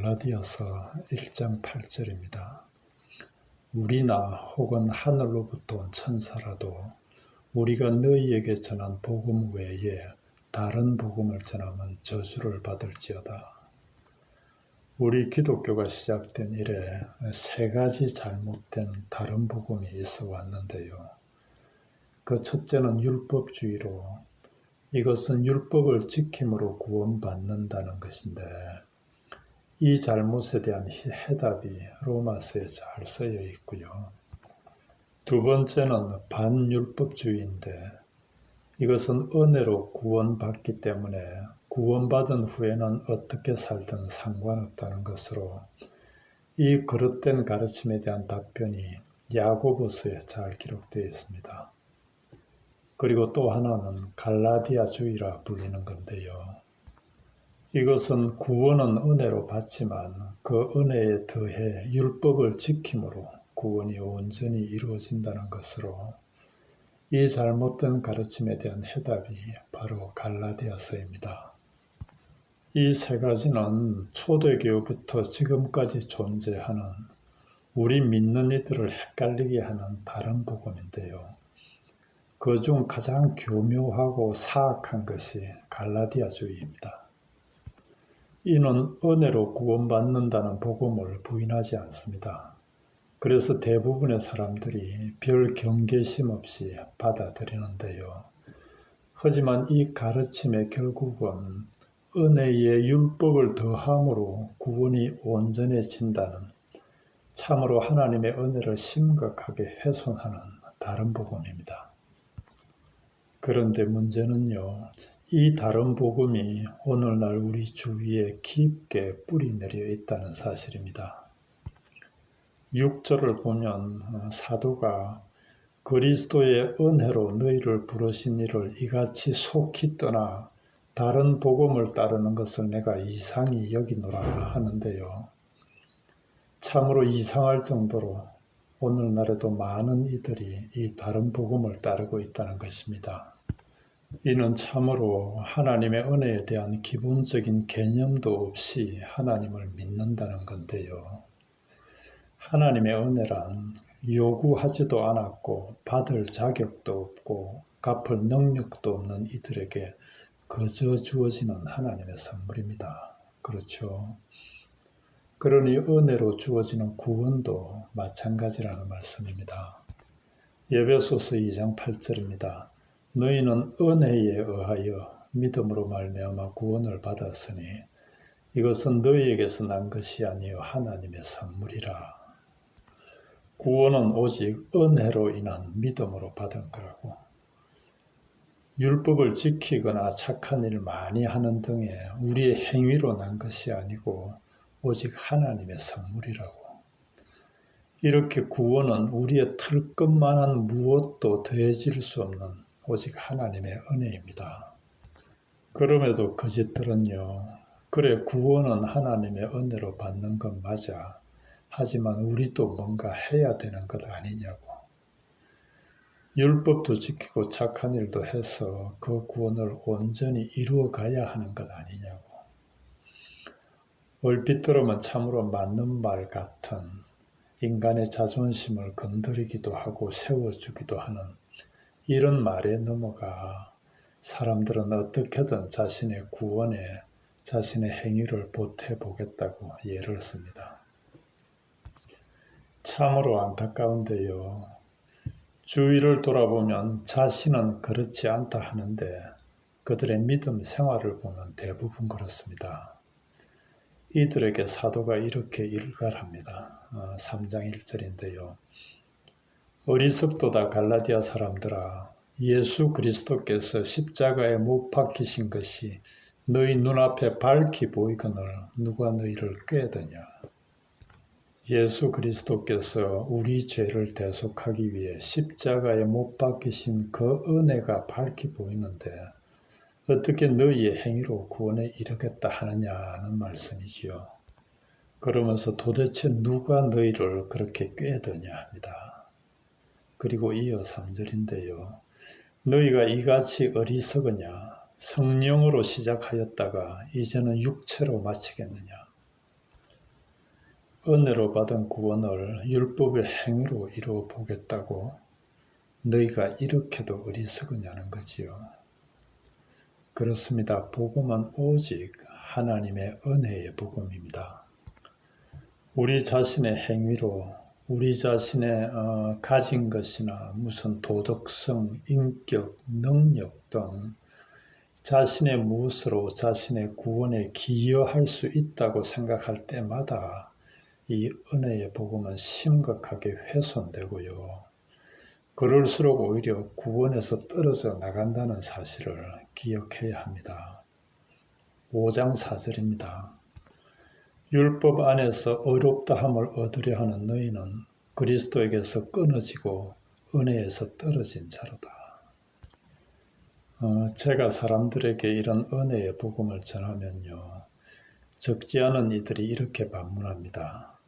갈라디아서 1장 8절입니다. 우리나 혹은 하늘로부터 온 천사라도 우리가 너희에게 전한 복음 외에 다른 복음을 전하면 저주를 받을지어다. 우리 기독교가 시작된 이래 세 가지 잘못된 다른 복음이 있어 왔는데요. 그 첫째는 율법주의로 이것은 율법을 지킴으로 구원받는다는 것인데 이 잘못에 대한 해답이 로마서에 잘 쓰여 있고요. 두 번째는 반율법주의인데 이것은 은혜로 구원받기 때문에 구원받은 후에는 어떻게 살든 상관없다는 것으로 이 그릇된 가르침에 대한 답변이 야고보서에 잘 기록되어 있습니다. 그리고 또 하나는 갈라디아주의라 불리는 건데요. 이것은 구원은 은혜로 받지만 그 은혜에 더해 율법을 지킴으로 구원이 온전히 이루어진다는 것으로 이 잘못된 가르침에 대한 해답이 바로 갈라디아서입니다. 이 세 가지는 초대교부터 지금까지 존재하는 우리 믿는 이들을 헷갈리게 하는 다른 복음인데요. 그중 가장 교묘하고 사악한 것이 갈라디아주의입니다. 이는 은혜로 구원받는다는 복음을 부인하지 않습니다. 그래서 대부분의 사람들이 별 경계심 없이 받아들이는데요. 하지만 이 가르침의 결국은 은혜의 율법을 더함으로 구원이 온전해진다는 참으로 하나님의 은혜를 심각하게 훼손하는 다른 복음입니다. 그런데 문제는요. 이 다른 복음이 오늘날 우리 주위에 깊게 뿌리 내려 있다는 사실입니다. 6절을 보면 사도가 그리스도의 은혜로 너희를 부르신 이를 이같이 속히 떠나 다른 복음을 따르는 것을 내가 이상히 여기노라 하는데요. 참으로 이상할 정도로 오늘날에도 많은 이들이 이 다른 복음을 따르고 있다는 것입니다. 이는 참으로 하나님의 은혜에 대한 기본적인 개념도 없이 하나님을 믿는다는 건데요. 하나님의 은혜란 요구하지도 않았고 받을 자격도 없고 갚을 능력도 없는 이들에게 그저 주어지는 하나님의 선물입니다. 그렇죠? 그러니 은혜로 주어지는 구원도 마찬가지라는 말씀입니다. 에베소서 2장 8절입니다. 너희는 은혜에 의하여 믿음으로 말미암아 구원을 받았으니 이것은 너희에게서 난 것이 아니요 하나님의 선물이라. 구원은 오직 은혜로 인한 믿음으로 받은 거라고. 율법을 지키거나 착한 일을 많이 하는 등의 우리의 행위로 난 것이 아니고 오직 하나님의 선물이라고. 이렇게 구원은 우리의 털끝만한 무엇도 더해질 수 없는 오직 하나님의 은혜입니다. 그럼에도 거짓들은요. 그래 구원은 하나님의 은혜로 받는 건 맞아. 하지만 우리도 뭔가 해야 되는 것 아니냐고. 율법도 지키고 착한 일도 해서 그 구원을 온전히 이루어 가야 하는 것 아니냐고. 얼핏 들으면 참으로 맞는 말 같은 인간의 자존심을 건드리기도 하고 세워주기도 하는 이런 말에 넘어가 사람들은 어떻게든 자신의 구원에 자신의 행위를 보태보겠다고 예를 씁니다. 참으로 안타까운데요. 주위를 돌아보면 자신은 그렇지 않다 하는데 그들의 믿음 생활을 보면 대부분 그렇습니다. 이들에게 사도가 이렇게 일갈합니다. 3장 1절인데요. 어리석도다 갈라디아 사람들아 예수 그리스도께서 십자가에 못 박히신 것이 너희 눈앞에 밝히 보이거늘 누가 너희를 꾀드냐. 예수 그리스도께서 우리 죄를 대속하기 위해 십자가에 못 박히신 그 은혜가 밝히 보이는데 어떻게 너희의 행위로 구원에 이르겠다 하느냐는 말씀이지요. 그러면서 도대체 누가 너희를 그렇게 꾀드냐 합니다. 그리고 이어 3절인데요. 너희가 이같이 어리석으냐 성령으로 시작하였다가 이제는 육체로 마치겠느냐. 은혜로 받은 구원을 율법의 행위로 이루어 보겠다고 너희가 이렇게도 어리석으냐는 거지요. 그렇습니다. 복음은 오직 하나님의 은혜의 복음입니다. 우리 자신의 행위로 우리 자신의 가진 것이나 무슨 도덕성, 인격, 능력 등 자신의 무엇으로 자신의 구원에 기여할 수 있다고 생각할 때마다 이 은혜의 복음은 심각하게 훼손되고요. 그럴수록 오히려 구원에서 떨어져 나간다는 사실을 기억해야 합니다. 5장 4절입니다. 율법 안에서 의롭다함을 얻으려 하는 너희는 그리스도에게서 끊어지고 은혜에서 떨어진 자로다. 제가 사람들에게 이런 은혜의 복음을 전하면요, 적지 않은 이들이 이렇게 반문합니다.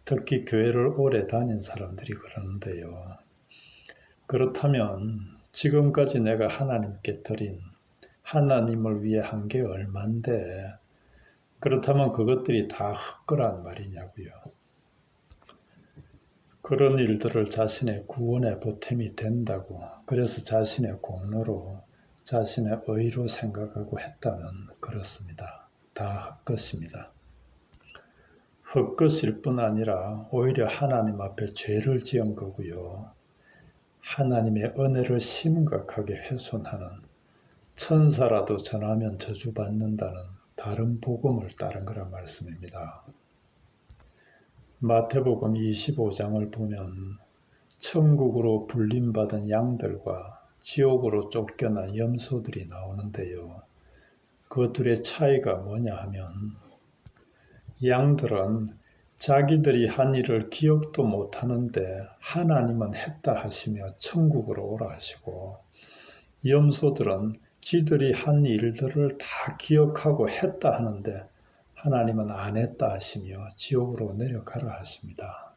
특히 교회를 오래 다닌 사람들이 그러는데요. 그렇다면 지금까지 내가 하나님께 드린 하나님을 위해 한 게 얼만데 그렇다면 그것들이 다 헛거란 말이냐고요. 그런 일들을 자신의 구원의 보탬이 된다고 그래서 자신의 공로로 자신의 의로 생각하고 했다면 그렇습니다. 다 헛것입니다. 헛것일 뿐 아니라 오히려 하나님 앞에 죄를 지은 거고요. 하나님의 은혜를 심각하게 훼손하는 천사라도 전하면 저주받는다는 다른 복음을 따른 거란 말씀입니다. 마태복음 25장을 보면 천국으로 불림받은 양들과 지옥으로 쫓겨난 염소들이 나오는데요. 그 둘의 차이가 뭐냐 하면 양들은 자기들이 한 일을 기억도 못하는데 하나님은 했다 하시며 천국으로 오라 하시고 염소들은 지들이 한 일들을 다 기억하고 했다 하는데 하나님은 안 했다 하시며 지옥으로 내려가라 하십니다.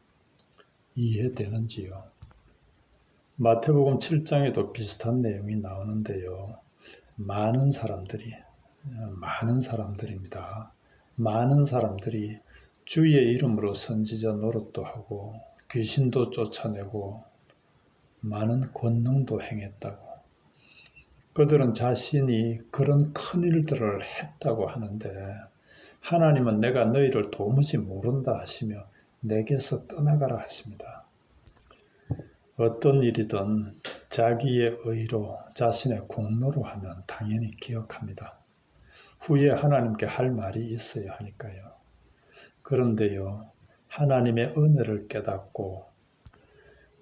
이해되는지요? 마태복음 7장에도 비슷한 내용이 나오는데요. 많은 사람들입니다. 많은 사람들이 주의 이름으로 선지자 노릇도 하고 귀신도 쫓아내고 많은 권능도 행했다고. 그들은 자신이 그런 큰 일들을 했다고 하는데 하나님은 내가 너희를 도무지 모른다 하시며 내게서 떠나가라 하십니다. 어떤 일이든 자기의 의로 자신의 공로로 하면 당연히 기억합니다. 후에 하나님께 할 말이 있어야 하니까요. 그런데요, 하나님의 은혜를 깨닫고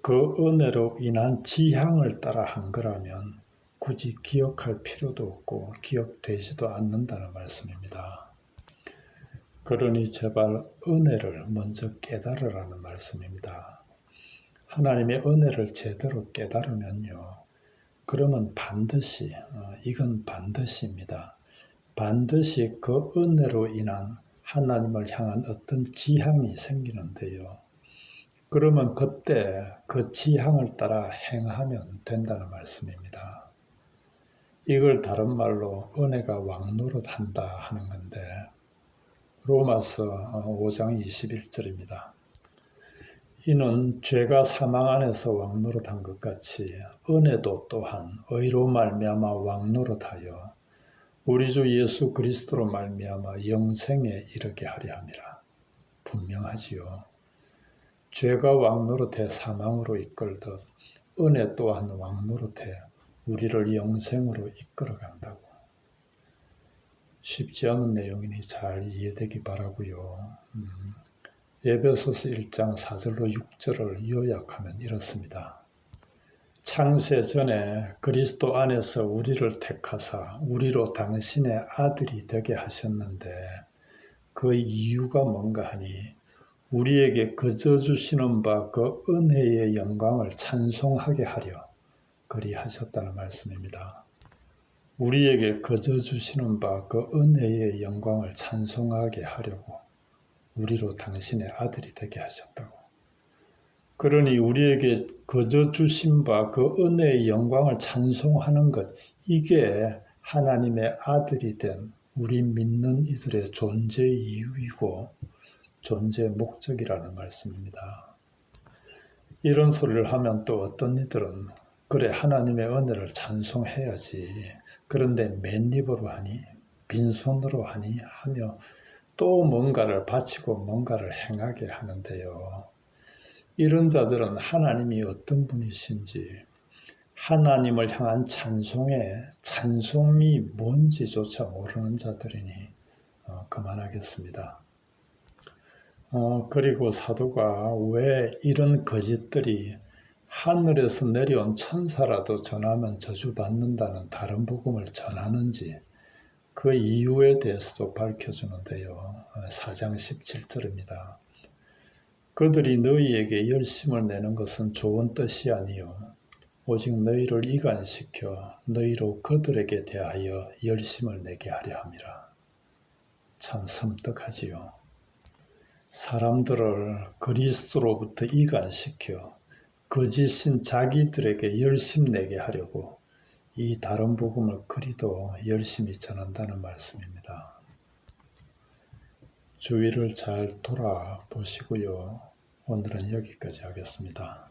그 은혜로 인한 지향을 따라 한 거라면 굳이 기억할 필요도 없고 기억되지도 않는다는 말씀입니다. 그러니 제발 은혜를 먼저 깨달으라는 말씀입니다. 하나님의 은혜를 제대로 깨달으면요. 그러면 반드시, 이건 반드시입니다. 반드시 그 은혜로 인한 하나님을 향한 어떤 지향이 생기는데요. 그러면 그때 그 지향을 따라 행하면 된다는 말씀입니다. 이걸 다른 말로 은혜가 왕노릇한다 하는 건데 로마서 5장 21절입니다. 이는 죄가 사망 안에서 왕노릇한 것 같이 은혜도 또한 의로 말미암아 왕노릇하여 우리 주 예수 그리스도로 말미암아 영생에 이르게 하려 함이라. 분명하지요. 죄가 왕노릇해 사망으로 이끌듯 은혜 또한 왕노릇해 우리를 영생으로 이끌어간다고. 쉽지 않은 내용이니 잘 이해되기 바라고요. 에베소서 1장 4절로 6절을 요약하면 이렇습니다. 창세 전에 그리스도 안에서 우리를 택하사 우리로 당신의 아들이 되게 하셨는데 그 이유가 뭔가 하니 우리에게 거저 주시는 바 그 은혜의 영광을 찬송하게 하려 그리하셨다는 말씀입니다. 우리에게 거저 주시는 바 그 은혜의 영광을 찬송하게 하려고 우리로 당신의 아들이 되게 하셨다고. 그러니 우리에게 거저 주신 바 그 은혜의 영광을 찬송하는 것, 이게 하나님의 아들이 된 우리 믿는 이들의 존재 이유이고 존재의 목적이라는 말씀입니다. 이런 소리를 하면 또 어떤 이들은 그래 하나님의 은혜를 찬송해야지 그런데 맨입으로 하니 빈손으로 하니 하며 또 뭔가를 바치고 뭔가를 행하게 하는데요. 이런 자들은 하나님이 어떤 분이신지 하나님을 향한 찬송이 뭔지조차 모르는 자들이니 그만하겠습니다. 그리고 사도가 왜 이런 거짓들이 하늘에서 내려온 천사라도 전하면 저주받는다는 다른 복음을 전하는지 그 이유에 대해서도 밝혀주는데요. 4장 17절입니다. 그들이 너희에게 열심을 내는 것은 좋은 뜻이 아니요 오직 너희를 이간시켜 너희로 그들에게 대하여 열심을 내게 하려 함이라. 참 섬뜩하지요. 사람들을 그리스도로부터 이간시켜 거짓인 자기들에게 열심 내게 하려고 이 다른 복음을 그리도 열심히 전한다는 말씀입니다. 주위를 잘 돌아보시고요. 오늘은 여기까지 하겠습니다.